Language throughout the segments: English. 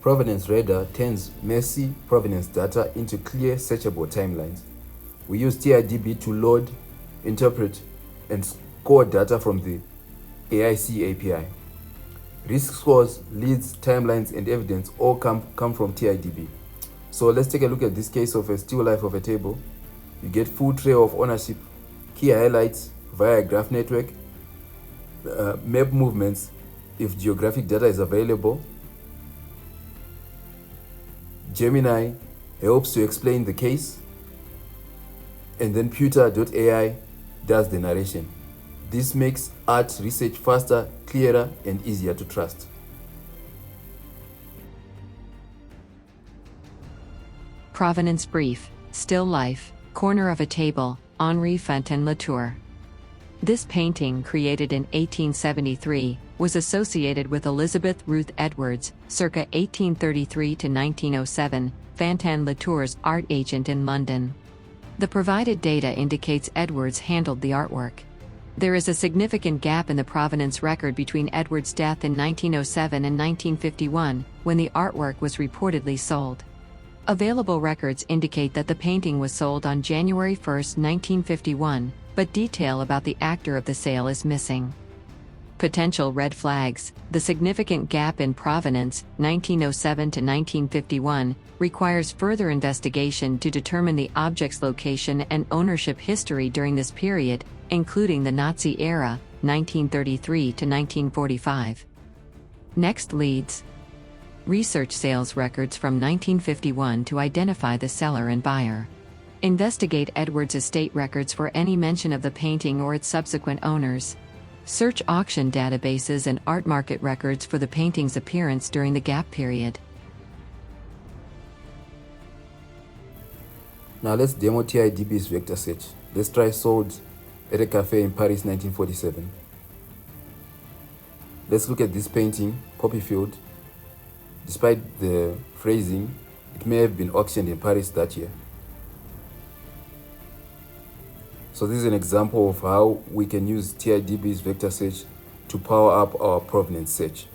Provenance Radar turns messy provenance data into clear, searchable timelines. We use TIDB to load, interpret, and score data from the AIC API. Risk scores, leads, timelines, and evidence all come from TIDB. So let's take a look at this case of a still life of a table. You get full trail of ownership, key highlights via a graph network, map movements if geographic data is available. Gemini helps to explain the case, and then Pewter.ai does the narration. This makes art research faster, clearer, and easier to trust. Provenance Brief, Still Life, Corner of a Table, Henri Fontaine-Latour. This painting, created in 1873, was associated with Elizabeth Ruth Edwards, circa 1833 to 1907, Fontaine-Latour's art agent in London. The provided data indicates Edwards handled the artwork. There is a significant gap in the provenance record between Edwards' death in 1907 and 1951, when the artwork was reportedly sold. Available records indicate that the painting was sold on January 1, 1951, but detail about the actor of the sale is missing. Potential red flags: the significant gap in provenance, 1907 to 1951, requires further investigation to determine the object's location and ownership history during this period, including the Nazi era, 1933 to 1945. Next leads: research sales records from 1951 to identify the seller and buyer. Investigate Edwards' estate records for any mention of the painting or its subsequent owners. Search auction databases and art market records for the painting's appearance during the gap period. Now let's demo TIDB's vector search. Let's try sold at a cafe in Paris 1947. Let's look at this painting, Poppy Field. Despite the phrasing, it may have been auctioned in Paris that year. So this is an example of how we can use TIDB's vector search to power up our provenance search.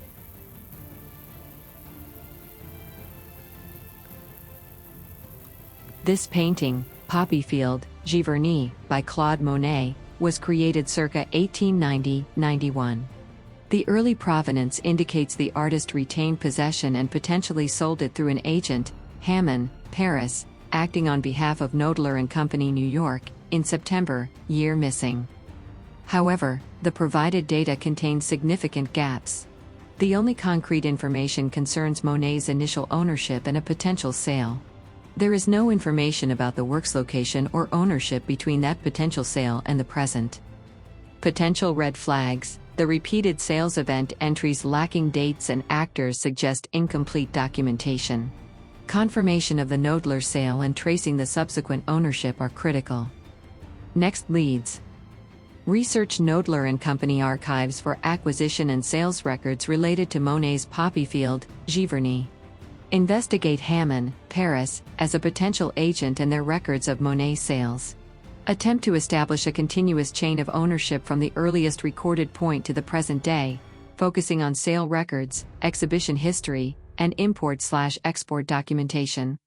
This painting, Poppy Field, Giverny, by Claude Monet, was created circa 1890-91. The early provenance indicates the artist retained possession and potentially sold it through an agent, Hammond, Paris, acting on behalf of Knoedler and Company, New York, in September, year missing. However, the provided data contains significant gaps. The only concrete information concerns Monet's initial ownership and a potential sale. There is no information about the work's location or ownership between that potential sale and the present. Potential red flags: the repeated sales event entries lacking dates and actors suggest incomplete documentation. Confirmation of the Knoedler sale and tracing the subsequent ownership are critical. Next leads: research Knoedler and Company archives for acquisition and sales records related to Monet's Poppy Field, Giverny. Investigate Hammond, Paris, as a potential agent and their records of Monet sales. Attempt to establish a continuous chain of ownership from the earliest recorded point to the present day, focusing on sale records, exhibition history, and import/export documentation.